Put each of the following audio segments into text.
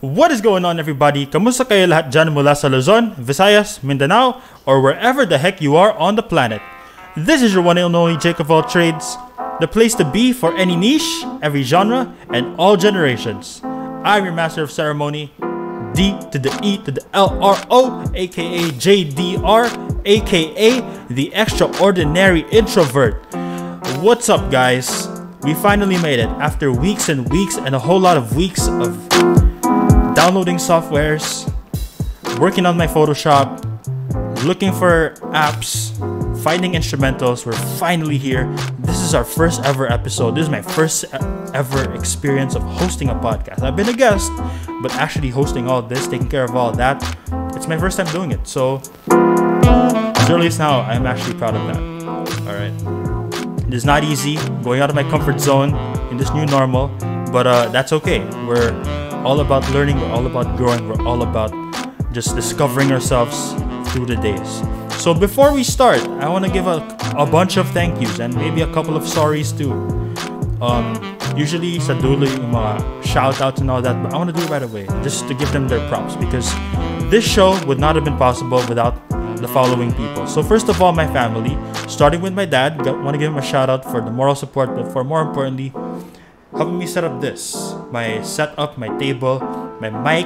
What is going on, everybody? Kamusta kayo lahat dyan mula sa Luzon, Visayas, Mindanao, or wherever the heck you are on the planet? This is your one and only Jake of all trades, the place to be for any niche, every genre, and all generations. I'm your master of ceremony, D to the E to the LRO, aka JDR, aka the extraordinary introvert. What's up, guys? We finally made it after weeks and weeks and a whole lot of weeks of downloading softwares, working on my Photoshop, looking for apps, finding instrumentals. We're finally here. This is our first ever episode. This is my first ever experience of hosting a podcast. I've been a guest, but actually hosting all this, taking care of all that, it's my first time doing it. So as early as now, I'm actually proud of that. Alright. It is not easy going out of my comfort zone in this new normal, but that's okay. We're all about learning, we're all about growing, we're all about just discovering ourselves through the days. So before we start, I want to give a bunch of thank yous and maybe a couple of sorries too. Usually sa dulo yung mga shout outs and all that, but I want to do it right away just to give them their props, because this show would not have been possible without the following people. So first of all, my family, starting with my dad. Want to give him a shout out for the moral support, but for more importantly, helping me set up this, my setup, my table, my mic,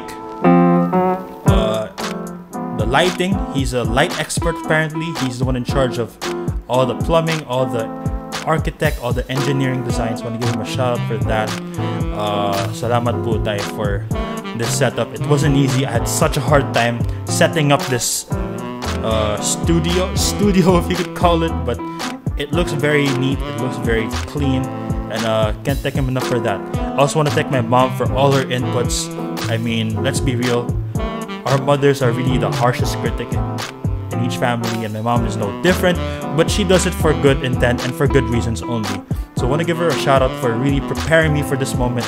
the lighting. He's a light expert apparently. He's the one in charge of all the plumbing, all the architect, all the engineering designs. Want to give him a shout out for that. Salamat po tayo for this setup. It wasn't easy. I had such a hard time setting up this studio if you could call it, but it looks very neat, it looks very clean, and can't thank him enough for that. I also want to thank my mom for all her inputs. I mean, let's be real, our mothers are really the harshest critic in each family, and my mom is no different, but she does it for good intent and for good reasons only. So I want to give her a shout out for really preparing me for this moment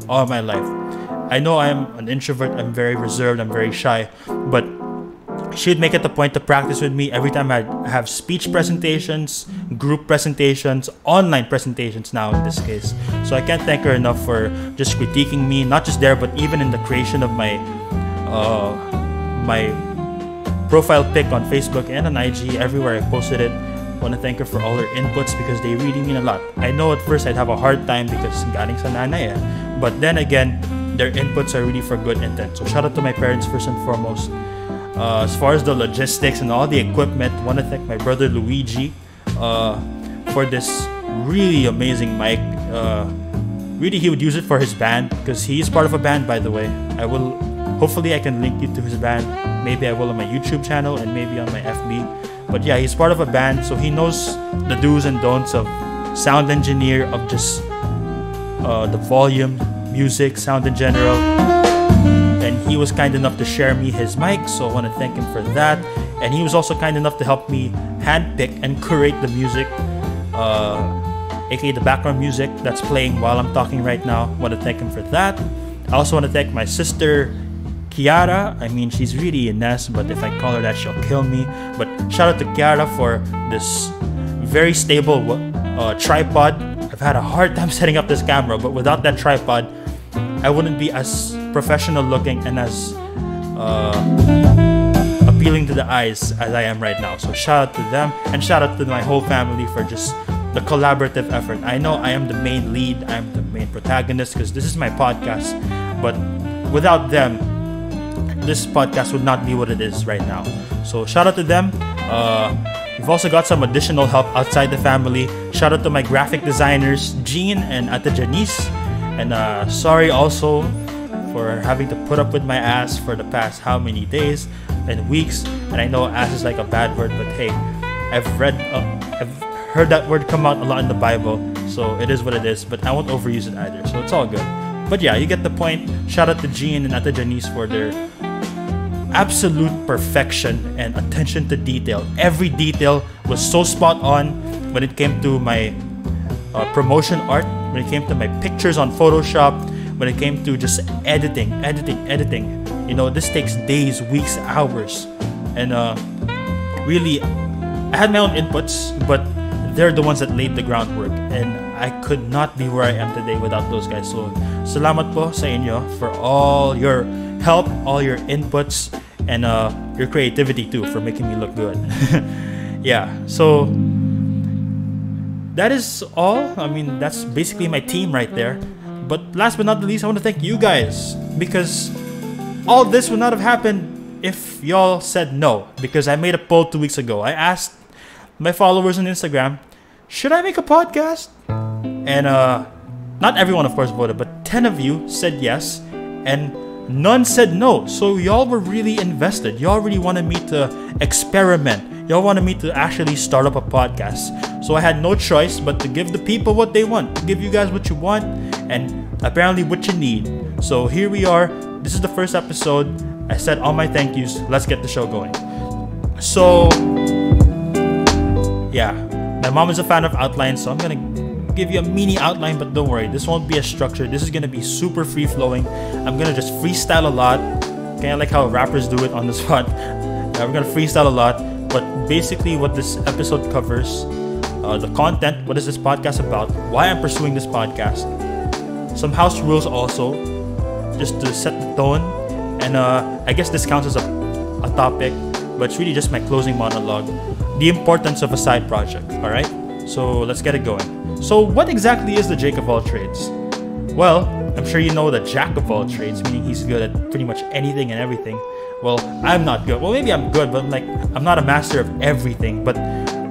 all my life. I know I'm an introvert, I'm very reserved, I'm very shy, but she'd make it a point to practice with me every time I have speech presentations, group presentations, online presentations now in this case. So I can't thank her enough for just critiquing me, not just there, but even in the creation of my my profile pic on Facebook and on IG, everywhere I posted it. I want to thank her for all her inputs because they really mean a lot. I know at first I'd have a hard time because galing sa nanay eh. But then again, their inputs are really for good intent. So shout out to my parents first and foremost. As far as the logistics and all the equipment, I want to thank my brother Luigi for this really amazing mic. Really, he would use it for his band because he is part of a band, by the way. Hopefully I can link you to his band. Maybe I will on my YouTube channel and maybe on my FB. But yeah, he's part of a band, so he knows the do's and don'ts of sound engineer, of just the volume, music, sound in general. And he was kind enough to share me his mic, so I want to thank him for that. And he was also kind enough to help me handpick and curate the music, aka the background music that's playing while I'm talking right now. I want to thank him for that. I also want to thank my sister Kiara. I mean, she's really a nest, but if I call her that, she'll kill me. But shout out to Kiara for this very stable tripod. I've had a hard time setting up this camera, but without that tripod, I wouldn't be as professional looking and as appealing to the eyes as I am right now. So shout out to them, and shout out to my whole family for just the collaborative effort. I know I am the main lead, I'm the main protagonist because this is my podcast, but without them, this podcast would not be what it is right now. So shout out to them. We've also got some additional help outside the family. Shout out to my graphic designers, Jean and Ate Janice. And sorry also for having to put up with my ass for the past how many days and weeks. And I know ass is like a bad word, but hey, I've heard that word come out a lot in the Bible, so it is what it is. But I won't overuse it either, so it's all good. But yeah, you get the point. Shout out to Jean and Ate Janice for their absolute perfection and attention to detail. Every detail was so spot on when it came to my promotion art, when it came to my pictures on Photoshop, when it came to just editing. You know, this takes days, weeks, hours. And really, I had my own inputs, but they're the ones that laid the groundwork. And I could not be where I am today without those guys. So, salamat po sa inyo for all your help, all your inputs, and your creativity too for making me look good. Yeah, so that is all. I mean, that's basically my team right there. But last but not the least, I want to thank you guys, because all this would not have happened if y'all said no. Because I made a poll 2 weeks ago. I asked my followers on Instagram, should I make a podcast? And not everyone, of course, voted, but 10 of you said yes, and none said no. So y'all were really invested. Y'all really wanted me to experiment. Y'all wanted me to actually start up a podcast. So I had no choice but to give the people what they want, to give you guys what you want, and apparently what you need. So here we are. This is the first episode. I said all my thank yous. Let's get the show going. So yeah, my mom is a fan of outlines, so I'm gonna give you a mini outline, but don't worry, this won't be a structure. This is gonna be super free flowing. I'm gonna just freestyle a lot, kind of like how rappers do it on the spot. We're gonna freestyle a lot, but basically what this episode covers, the content, what is this podcast about, why I'm pursuing this podcast, some house rules also, just to set the tone, and I guess this counts as a topic, but it's really just my closing monologue, the importance of a side project. All right, so let's get it going. So what exactly is the Jake of all trades? Well, I'm sure you know the Jack of all trades, meaning he's good at pretty much anything and everything. Well, I'm not good. Well, maybe I'm good, but I'm not a master of everything. But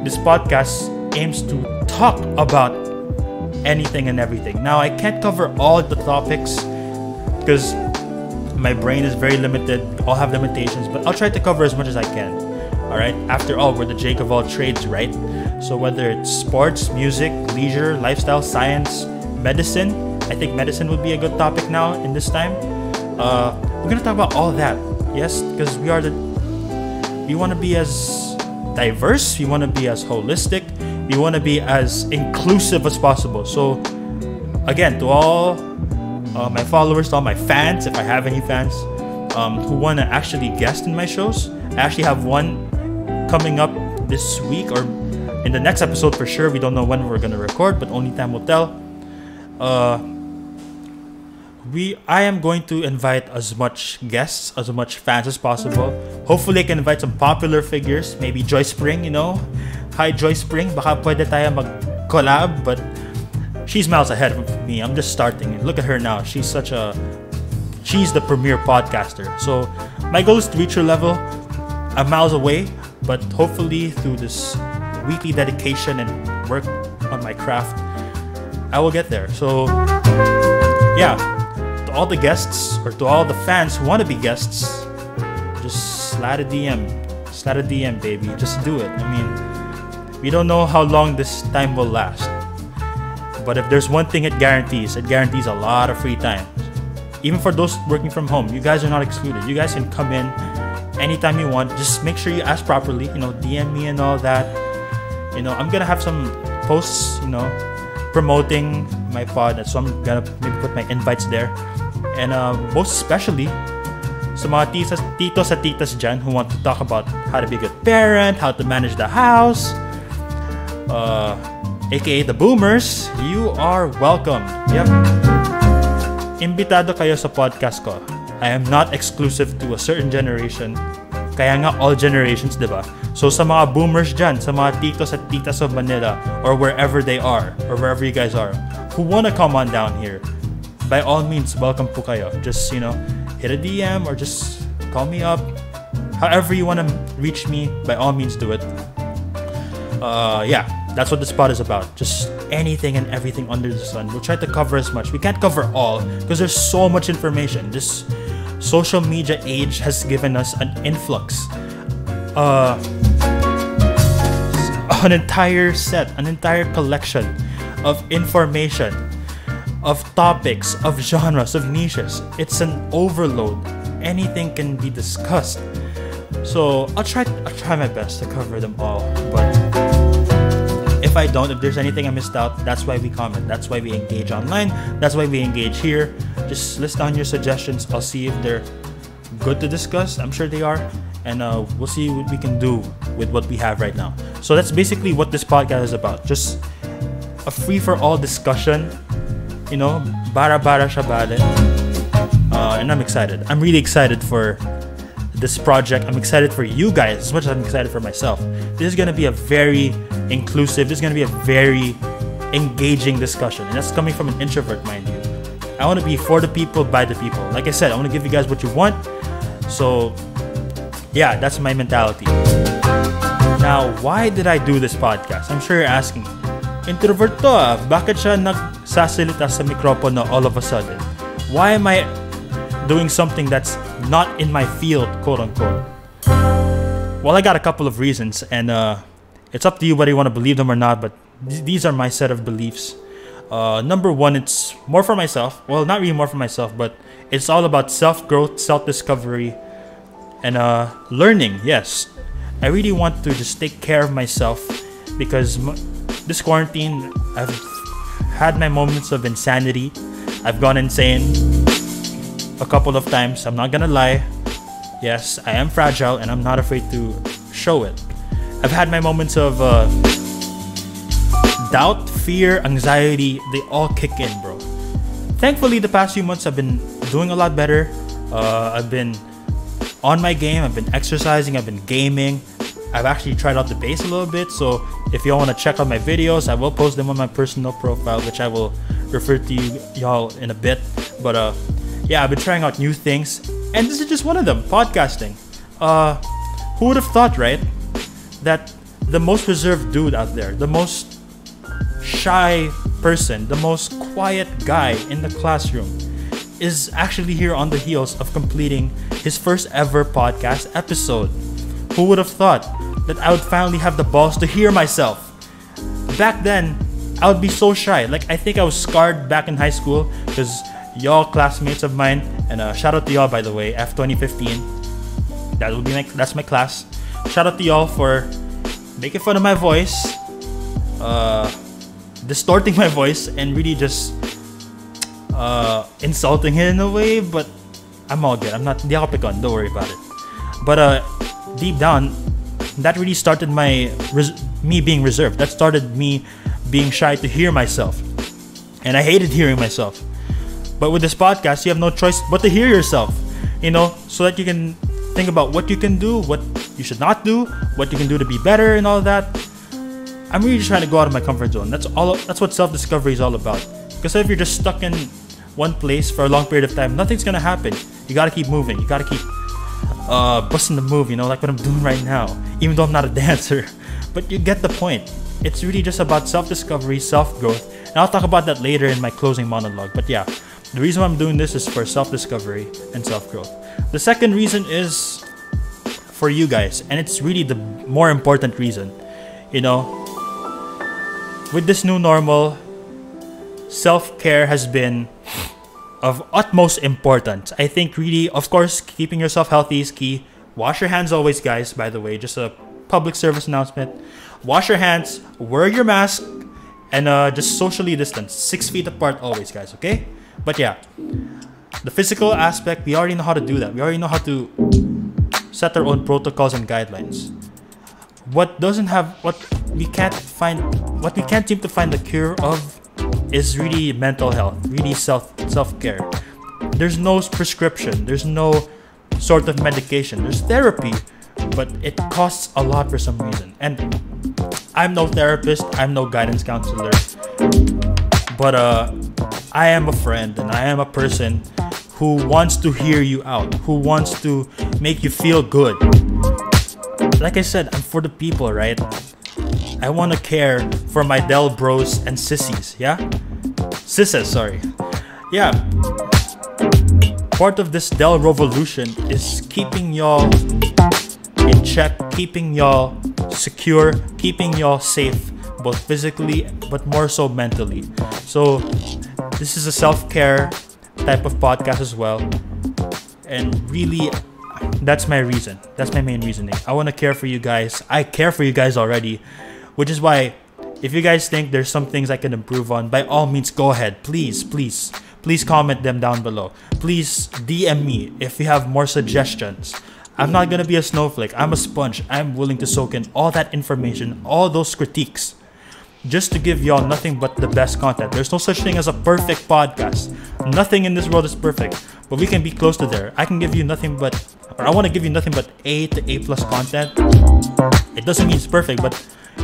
this podcast aims to talk about anything and everything. Now, I can't cover all the topics because my brain is very limited. I'll have limitations, but I'll try to cover as much as I can. All right. After all, we're the Jake of all trades, right? So whether it's sports, music, leisure, lifestyle, science, medicine, I think medicine would be a good topic now in this time. We're gonna talk about all that. Yes, because we want to be as diverse, we want to be as holistic, we want to be as inclusive as possible. So again, to all my followers, to all my fans, if I have any fans who want to actually guest in my shows, I actually have one coming up this week or in the next episode for sure. We don't know when we're going to record, but only time will tell. I am going to invite as much guests, as much fans as possible. Hopefully, I can invite some popular figures. Maybe Joy Spring, you know. Hi, Joy Spring. Baka pwede tayo mag-collab, but she's miles ahead of me. I'm just starting. And look at her now. She's the premier podcaster. So my goal is to reach her level. I'm miles away, but hopefully through this weekly dedication and work on my craft, I will get there. So yeah. To all the guests or to all the fans who want to be guests, just slide a DM, baby. Just do it. I mean, we don't know how long this time will last, but if there's one thing it guarantees a lot of free time. Even for those working from home, you guys are not excluded. You guys can come in anytime you want. Just make sure you ask properly. You know, DM me and all that. You know, I'm gonna have some posts, you know, promoting my pod, so I'm gonna maybe put my invites there. And most especially sa mga titos at titas dyan who want to talk about how to be a good parent, how to manage the house, aka the boomers, you are welcome. Yep. Imbitado kayo sa podcast ko. I am not exclusive to a certain generation. Kaya nga all generations, diba? So sa mga boomers dyan, sa mga titos at titas of Manila, or wherever they are, or wherever you guys are, who wanna come on down here, by all means, welcome po kayo. Just, you know, hit a DM or just call me up. However you wanna reach me, by all means do it. Yeah, that's what this pod is about. Just anything and everything under the sun. We'll try to cover as much. We can't cover all because there's so much information. This social media age has given us an influx. An entire collection of information, of topics, of genres, of niches. It's an overload. Anything can be discussed. So I'll try my best to cover them all. But if I don't, if there's anything I missed out, that's why we comment. That's why we engage online. That's why we engage here. Just list down your suggestions. I'll see if they're good to discuss. I'm sure they are. And we'll see what we can do with what we have right now. So that's basically what this podcast is about. Just a free-for-all discussion. You know, bara-bara siya bale. And I'm excited. I'm really excited for this project. I'm excited for you guys as much as I'm excited for myself. This is going to be a very inclusive, this is going to be a very engaging discussion. And that's coming from an introvert, mind you. I want to be for the people, by the people. Like I said, I want to give you guys what you want. So, yeah, that's my mentality. Now, why did I do this podcast? I'm sure you're asking, introvert to bakit siya nagsasalita sa mikropono all of a sudden? Why am I doing something that's not in my field, quote unquote? Well, I got a couple of reasons, and it's up to you whether you want to believe them or not, but these are my set of beliefs. Number one, it's more for myself. Well, not really more for myself, but it's all about self-growth, self-discovery, and learning. Yes, I really want to just take care of myself because this quarantine, I've had my moments of insanity. I've gone insane a couple of times. I'm not gonna lie. Yes, I am fragile and I'm not afraid to show it. I've had my moments of doubt, fear, anxiety. They all kick in, bro. Thankfully, the past few months I've been doing a lot better. I've been on my game. I've been exercising. I've been gaming. I've actually tried out the bass a little bit. So if y'all want to check out my videos, I will post them on my personal profile, which I will refer to y'all in a bit. But yeah, I've been trying out new things, and this is just one of them, podcasting. Who would have thought, right, that the most reserved dude out there, the most shy person, the most quiet guy in the classroom is actually here on the heels of completing his first ever podcast episode. Who would have thought that I would finally have the balls to hear myself? Back then, I would be so shy. Like, I think I was scarred back in high school because y'all classmates of mine, and shout out to y'all, by the way, F 2015. That's my class. Shout out to y'all for making fun of my voice, distorting my voice, and really just insulting it in a way. But I'm all good. Hindi ako pikon. Don't worry about it. But deep down, that really started me being reserved. That started me being shy to hear myself, and I hated hearing myself. But with this podcast, you have no choice but to hear yourself, you know, so that you can think about what you can do, what you should not do, what you can do to be better, and all that. I'm really trying to go out of my comfort zone. That's what self-discovery is all about. Because if you're just stuck in one place for a long period of time, nothing's gonna happen. You gotta keep moving. You gotta keep busting the move, you know, like what I'm doing right now. Even though I'm not a dancer, but you get the point. It's really just about self-discovery, self-growth, and I'll talk about that later in my closing monologue. But yeah, the reason why I'm doing this is for self-discovery and self-growth. The second reason is for you guys, and it's really the more important reason. You know, with this new normal, self-care has been of utmost importance. I think really, of course, keeping yourself healthy is key. Wash your hands always, guys, by the way. Just a public service announcement. Wash your hands, wear your mask, and just socially distance. 6 feet apart always, guys, okay? But yeah, the physical aspect, we already know how to do that. We already know how to set our own protocols and guidelines. What we can't seem to find the cure of is really mental health, really self-care. There's no prescription, there's no sort of medication. There's therapy, but it costs a lot for some reason. And I'm no therapist, I'm no guidance counselor, but I am a friend and I am a person who wants to hear you out, who wants to make you feel good. Like I said, I'm for the people, right? I want to care for my Del bros and sissies, yeah? Sisses, sorry. Yeah. Part of this Del revolution is keeping y'all in check, keeping y'all secure, keeping y'all safe, both physically but more so mentally. So this is a self-care type of podcast as well, and really that's my reason. That's my main reasoning. I want to care for you guys. I care for you guys already, which is why if you guys think there's some things I can improve on, by all means go ahead. Please comment them down below. Please DM me if you have more suggestions. I'm not gonna be a snowflake. I'm a sponge. I'm willing to soak in all that information, all those critiques. just to give y'all nothing but the best content. There's no such thing as a perfect podcast. Nothing in this world is perfect, but we can be close to there. I can give you nothing but, or I want to give you nothing but A to A plus content. It doesn't mean it's perfect, but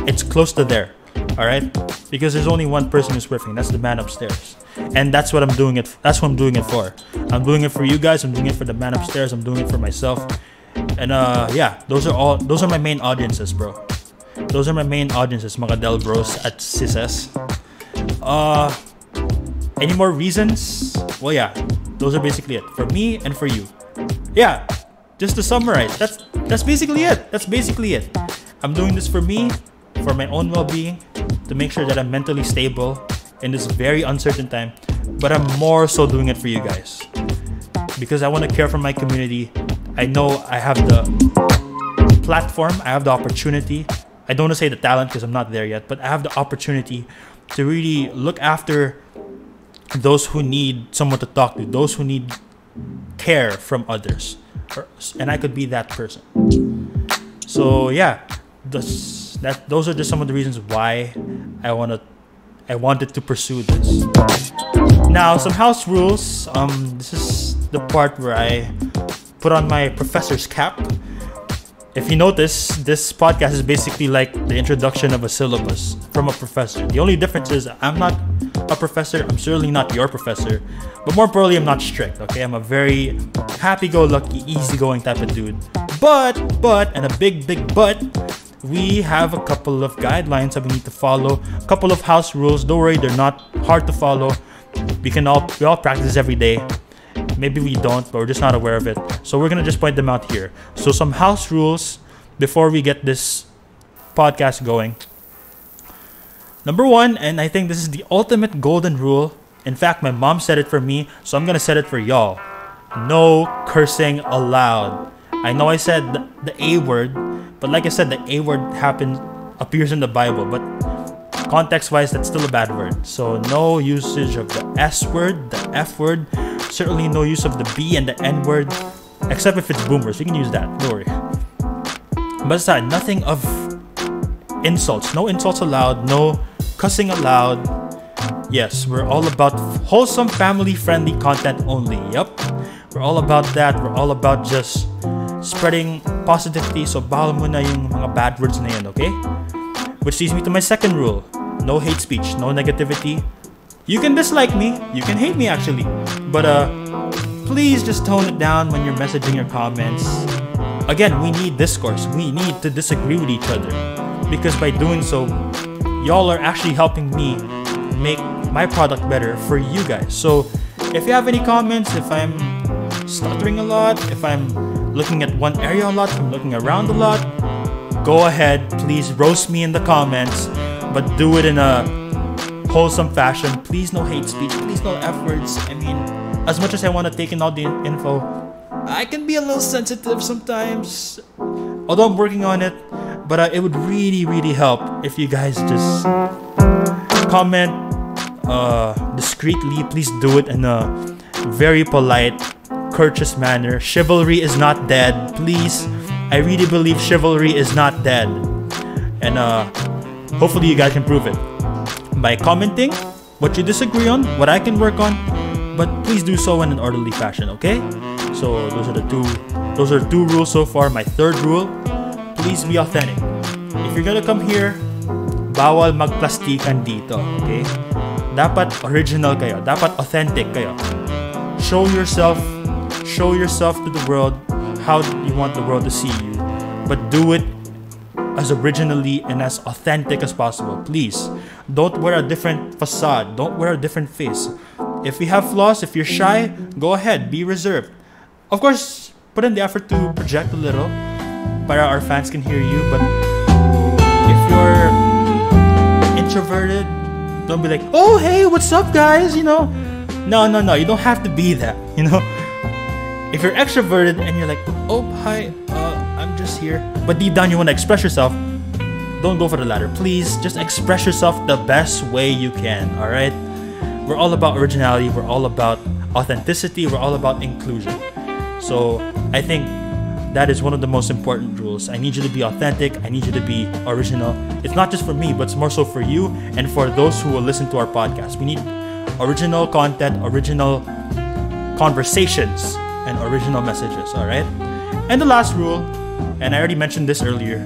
it's close to there. All right, because there's only one person who's perfect. That's the man upstairs, and that's what I'm doing it. That's what I'm doing it for. I'm doing it for you guys. I'm doing it for the man upstairs. I'm doing it for myself. And yeah, those are my main audiences, bro. Those are my main audiences, mga Del Bros at Sises. Any more reasons? Well, yeah, those are basically it for me and for you. Yeah, just to summarize, that's basically it. That's basically it. I'm doing this for me, for my own well-being, to make sure that I'm mentally stable in this very uncertain time. But I'm more so doing it for you guys because I want to care for my community. I know I have the platform, I have the opportunity. I don't want to say the talent because I'm not there yet, but I have the opportunity to really look after those who need someone to talk to, those who need care from others, and I could be that person. So yeah, those are just some of the reasons why I wanted to pursue this. Now, some house rules. This is the part where I put on my professor's cap. If you notice, this podcast is basically like the introduction of a syllabus from a professor. The only difference is I'm not a professor. I'm certainly not your professor. But more importantly, I'm not strict, okay? I'm a very happy-go-lucky, easygoing type of dude. But, and a big but, we have a couple of guidelines that we need to follow. A couple of house rules. Don't worry, they're not hard to follow. We all practice every day. Maybe we don't, but we're just not aware of it. So we're going to just point them out here. So some house rules before we get this podcast going. Number one, and I think this is the ultimate golden rule. In fact, my mom said it for me, so I'm going to set it for y'all. No cursing allowed. I know I said the A word, but like I said, the A word appears in the Bible, but context-wise, that's still a bad word. So no usage of the S word, the F word. Certainly no use of the B and the N word, except if it's boomers. We can use that, don't worry. But aside, nothing of insults. No insults allowed, no cussing allowed. Yes, we're all about wholesome, family-friendly content only. Yup, we're all about that. We're all about just spreading positivity. So bawal mo na yung mga bad words na yun, okay? Which leads me to my second rule. No hate speech, no negativity. You can dislike me, you can hate me actually, but please just tone it down when you're messaging your comments. Again, we need discourse. We need to disagree with each other, because by doing so, y'all are actually helping me make my product better for you guys. So if you have any comments, if I'm stuttering a lot, if I'm looking at one area a lot, if I'm looking around a lot, go ahead, please roast me in the comments, but do it in a wholesome fashion. Please no hate speech, please no F words. I mean, as much as I want to take in all the info, I can be a little sensitive sometimes, although I'm working on it. But it would really help if you guys just comment discreetly. Please do it in a very polite, courteous manner. Chivalry is not dead, please. I really believe chivalry is not dead, and hopefully you guys can prove it by commenting what you disagree on, what I can work on, but please do so in an orderly fashion, okay? So those are two rules so far. My third rule, please be authentic. If you're gonna come here, bawal magplastikan dito, okay? Dapat original kayo, dapat authentic kayo. Show yourself to the world how you want the world to see you, but do it as originally and as authentic as possible. Please don't wear a different facade, don't wear a different face. If you have flaws, if you're shy, go ahead, be reserved. Of course, put in the effort to project a little para our fans can hear you. But if you're introverted, don't be like, oh hey, what's up guys, you know. No, you don't have to be that, you know. If you're extroverted and you're like, oh hi, I'm just here, but deep down you want to express yourself, don't go for the latter. Please just express yourself the best way you can. All right, we're all about originality, we're all about authenticity, we're all about inclusion. So I think That is one of the most important rules. I need you to be authentic. I need you to be original. It's not just for me, but it's more so for you and for those who will listen to our podcast. We need original content, original conversations, and original messages, all right? And the last rule, and I already mentioned this earlier,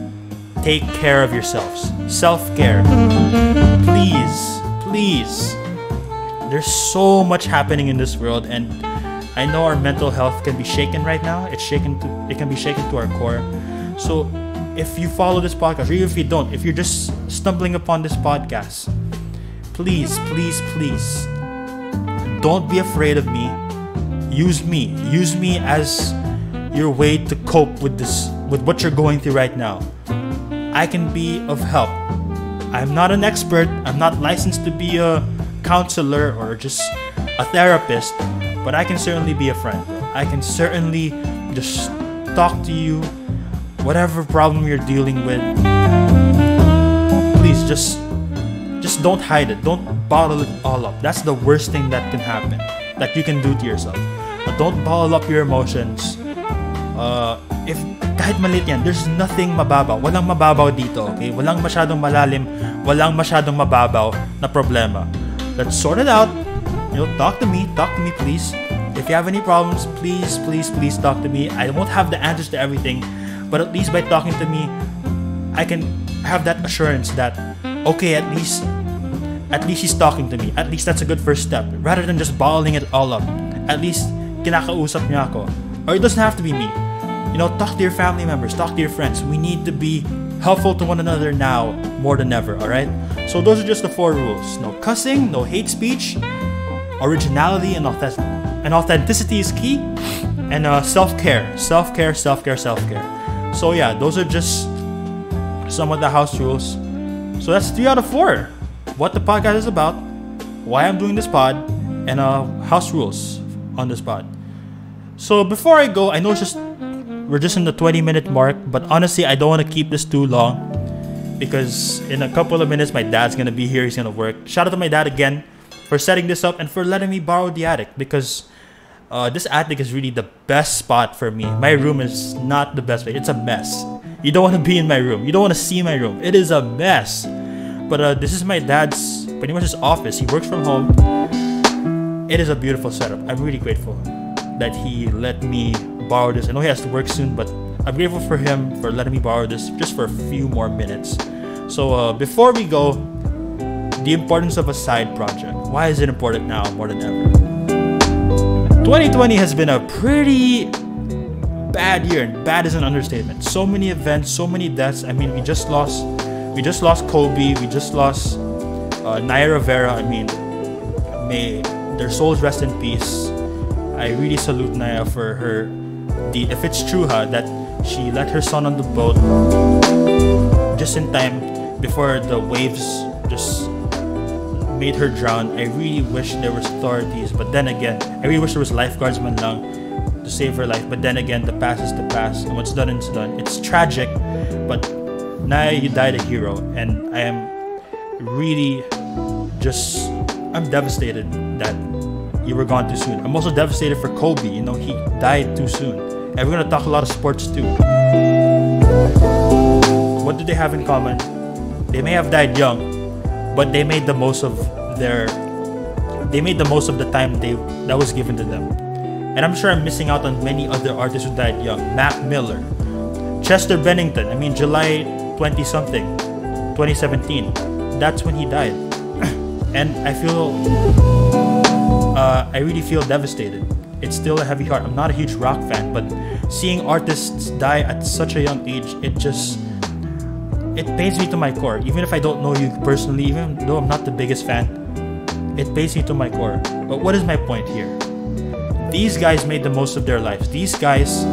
take care of yourselves. Self-care. Please. There's so much happening in this world, and I know our mental health can be shaken right now. It can be shaken to our core. So if you follow this podcast, or even if you don't, if you're just stumbling upon this podcast, please, don't be afraid of me. Use me as your way to cope with what you're going through right now. I can be of help. I'm not an expert. I'm not licensed to be a counselor or just a therapist, but I can certainly be a friend. I can certainly just talk to you, whatever problem you're dealing with. Please just don't hide it. Don't bottle it all up. That's the worst thing that can happen, that you can do to yourself. But don't bottle up your emotions. If kahit maliit yan, there's nothing mababaw. Walang mababaw dito, okay? Walang masyadong malalim, walang masyadong mababaw na problema. Let's sort it out. Talk to me please. If you have any problems, please talk to me. I won't have the answers to everything, but at least by talking to me, I can have that assurance that, okay, at least he's talking to me. At least that's a good first step. Rather than just bottling it all up. At least kinakausap niya ako. Or it doesn't have to be me. Talk to your family members, talk to your friends. We need to be helpful to one another now more than ever, alright? So those are just the 4 rules. No cussing, no hate speech, originality and authenticity is key, and self-care. So yeah, those are just some of the house rules. So that's 3 out of 4. What the podcast is about, why I'm doing this pod, and house rules on this pod. So before I go, I know we're just in the 20-minute mark, but honestly, I don't want to keep this too long because in a couple of minutes, my dad's gonna be here. He's gonna work. Shout out to my dad again for setting this up and for letting me borrow the attic, because this attic is really the best spot for me. My room is not the best place. It's a mess. You don't want to be in my room. You don't want to see my room. It is a mess. But this is my dad's, pretty much his office. He works from home. It is a beautiful setup. I'm really grateful that he let me borrow this. I know he has to work soon, but I'm grateful for him for letting me borrow this just for a few more minutes. So before we go, the importance of a side project. Why is it important now more than ever? 2020 has been a pretty bad year, and bad is an understatement. So many events, so many deaths. I mean, we just lost Kobe, we just lost Naya Rivera. I mean, may their souls rest in peace. I really salute Naya for her deed. If it's true that she let her son on the boat just in time before the waves just made her drown. I really wish there was authorities, but then again, I really wish there was lifeguards man lang to save her life. But then again, the past is the past, and what's done is done. It's tragic, but Naya, you died a hero, and I am really I'm devastated that you were gone too soon. I'm also devastated for Kobe. He died too soon. And we're gonna talk a lot of sports too. What do they have in common? They may have died young, but they made the most of the time that was given to them. And I'm sure I'm missing out on many other artists who died young. Mac Miller, Chester Bennington. I mean, July 20-something, 2017. That's when he died. And I really feel devastated. It's still a heavy heart. I'm not a huge rock fan, but seeing artists die at such a young age, it pains me to my core. Even if I don't know you personally, even though I'm not the biggest fan, it pains me to my core. But what is my point here? These guys made the most of their lives. These guys,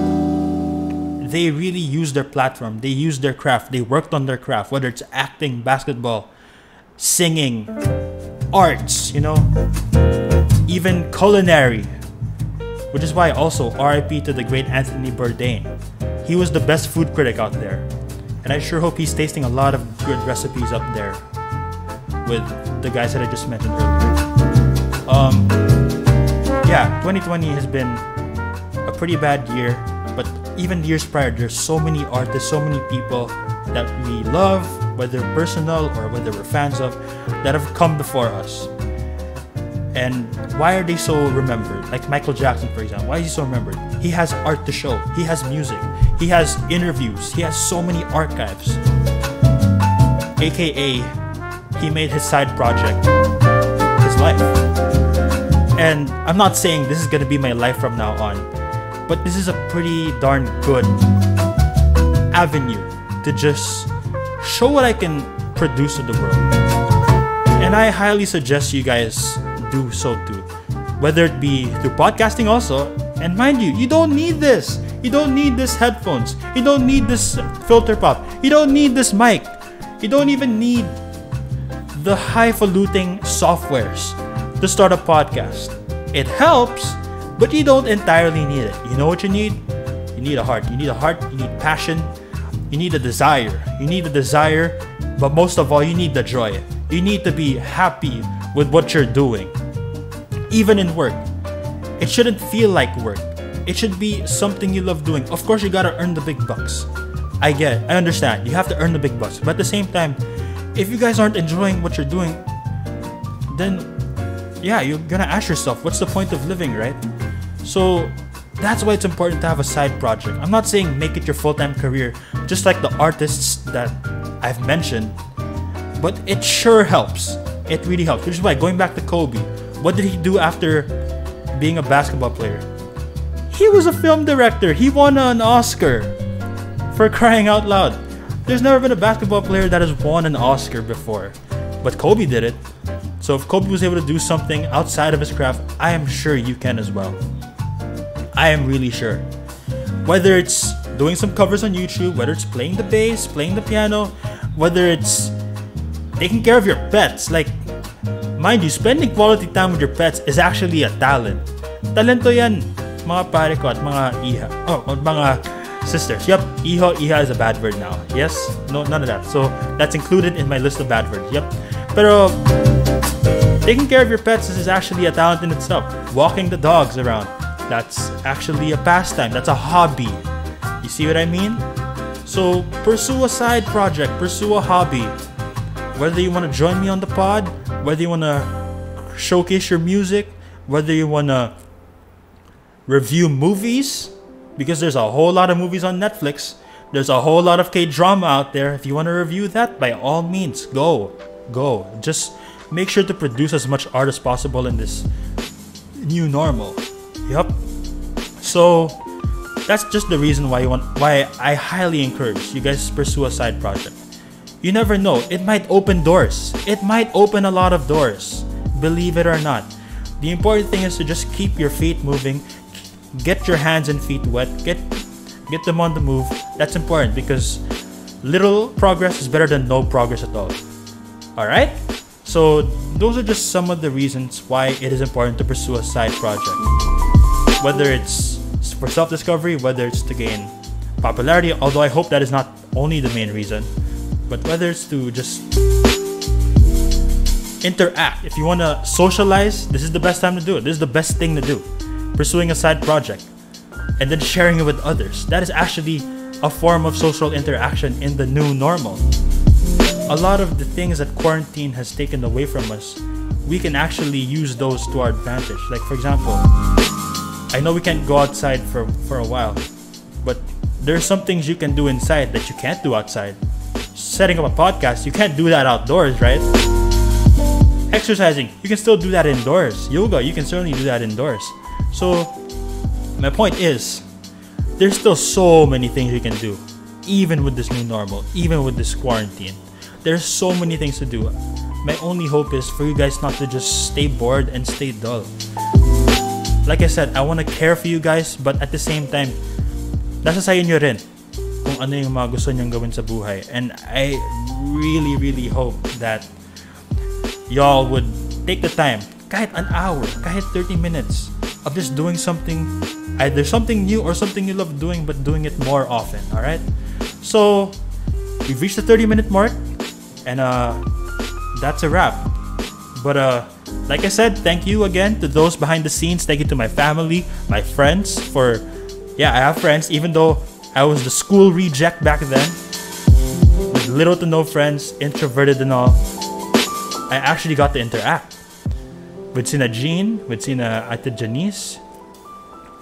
they really used their platform. They used their craft. They worked on their craft, whether it's acting, basketball, singing, arts, even culinary. Which is why also RIP to the great Anthony Bourdain. He was the best food critic out there. And I sure hope he's tasting a lot of good recipes up there with the guys that I just mentioned earlier. 2020 has been a pretty bad year, but even years prior, there's so many artists, so many people that we love, whether personal or whether we're fans of, that have come before us. And why are they so remembered? Like Michael Jackson, for example. Why is he so remembered? He has art to show. He has music. He has interviews. He has so many archives. AKA, he made his side project his life. And I'm not saying this is going to be my life from now on, but this is a pretty darn good avenue to just show what I can produce to the world. And I highly suggest you guys do so too, whether it be through podcasting also. And mind you, you don't need this. You don't need this headphones. You don't need this filter pop. You don't need this mic. You don't even need the highfalutin softwares to start a podcast. It helps, but you don't entirely need it. You know what you need? You need a heart. You need a heart. You need passion. You need a desire. You need a desire, but most of all, you need the joy. You need to be happy with what you're doing. Even in work, it shouldn't feel like work. It should be something you love doing. Of course, you gotta earn the big bucks. I get it. I understand. You have to earn the big bucks. But at the same time, if you guys aren't enjoying what you're doing, then yeah, you're gonna ask yourself, what's the point of living, right? So that's why it's important to have a side project. I'm not saying make it your full-time career, just like the artists that I've mentioned, but it sure helps. It really helps. Which is why, going back to Kobe, what did he do after being a basketball player? He was a film director. He won an Oscar, for crying out loud. There's never been a basketball player that has won an Oscar before, but Kobe did it. So if Kobe was able to do something outside of his craft, I am sure you can as well. I am really sure. Whether it's doing some covers on YouTube, whether it's playing the bass, playing the piano, whether it's taking care of your pets. Like, mind you, spending quality time with your pets is actually a talent. Talento yan, mga pare ko at mga iha. Oh, mga sisters. Yep, iha is a bad word now. Yes? No, none of that. So, that's included in my list of bad words. Yep. Pero, taking care of your pets is actually a talent in itself. Walking the dogs around, that's actually a pastime. That's a hobby. You see what I mean? So, pursue a side project. Pursue a hobby. Whether you want to join me on the pod, whether you want to showcase your music, whether you want to review movies, because there's a whole lot of movies on Netflix. There's a whole lot of K-drama out there. If you want to review that, by all means, go. Just make sure to produce as much art as possible in this new normal. Yup. So that's just the reason why I highly encourage you guys to pursue a side project. You never know. It might open doors. It might open a lot of doors. Believe it or not. The important thing is to just keep your feet moving. Get your hands and feet wet. Get them on the move. That's important because little progress is better than no progress at all. Alright? So those are just some of the reasons why it is important to pursue a side project. Whether it's for self-discovery, whether it's to gain popularity, although I hope that is not only the main reason, but whether it's to just interact. If you want to socialize, this is the best time to do it. This is the best thing to do. Pursuing a side project and then sharing it with others. That is actually a form of social interaction in the new normal. A lot of the things that quarantine has taken away from us, we can actually use those to our advantage. Like, for example, I know we can't go outside for a while, but there's some things you can do inside that you can't do outside. Setting up a podcast, you can't do that outdoors, right? Exercising, you can still do that indoors. Yoga, you can certainly do that indoors. So, my point is, there's still so many things you can do, even with this new normal, even with this quarantine. There's so many things to do. My only hope is for you guys not to just stay bored and stay dull. Like I said, I want to care for you guys, but at the same time, nasa sayo nyo rin kung ano yung mga gusto nyong gawin sa buhay. And I really, really hope that y'all would take the time, kahit an hour, kahit 30 minutes, of just doing something, either something new or something you love doing, but doing it more often, alright? So, we've reached the 30-minute mark, and that's a wrap. But like I said, thank you again to those behind the scenes. Thank you to my family, my friends for yeah, I have friends, even though I was the school reject back then, with little to no friends, introverted and all. I actually got to interact with Sina Jean, with Sina Ate Janice,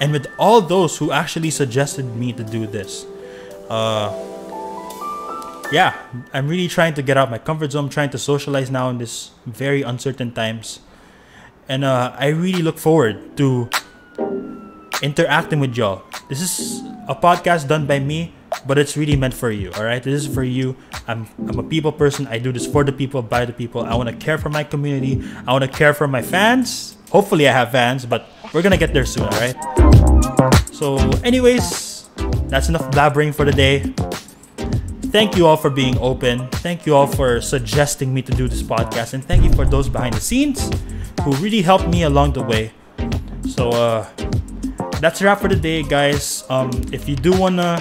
and with all those who actually suggested me to do this. Yeah, I'm really trying to get out of my comfort zone. I'm trying to socialize now in this very uncertain times. And I really look forward to interacting with y'all. This is a podcast done by me, but it's really meant for you, all right? This is for you. I'm a people person. I do this for the people, by the people. I want to care for my community. I want to care for my fans. Hopefully I have fans, but we're going to get there soon, all right? So anyways, that's enough blabbering for the day. Thank you all for being open. Thank you all for suggesting me to do this podcast. And thank you for those behind the scenes who really helped me along the way. So that's a wrap for the day, guys. If you do want to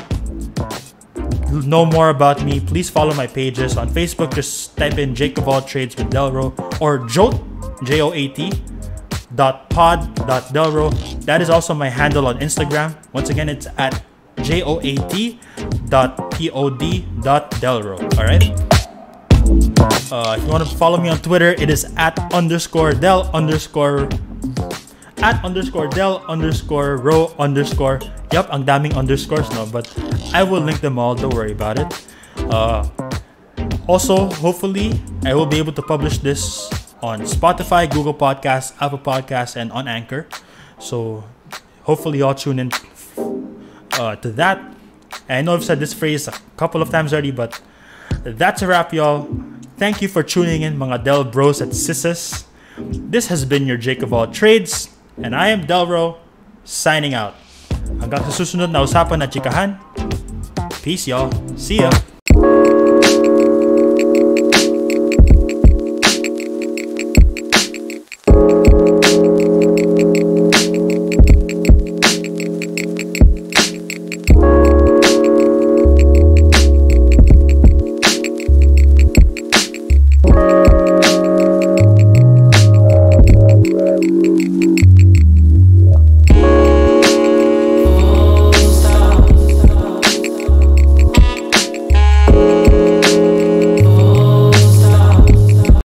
know more about me, please follow my pages on Facebook. Just type in Jake of All Trades with Delro, or JOAT, JOAT .pod.delro. That is also my handle on Instagram. Once again, it's at JOAT.pod.delro. All right. If you want to follow me on Twitter, it is at _del_ @_del_row_. Yup, ang daming underscores, no? But I will link them all. Don't worry about it. Also, hopefully, I will be able to publish this on Spotify, Google Podcasts, Apple Podcasts, and on Anchor. So, hopefully, y'all tune in to that. And I know I've said this phrase a couple of times already, but that's a wrap, y'all. Thank you for tuning in, mga Del Bros at Sisses. This has been your Jake of All Trades, and I am Delro, signing out. Hanggang sa susunod na usapan na chikahan. Peace, y'all. See ya.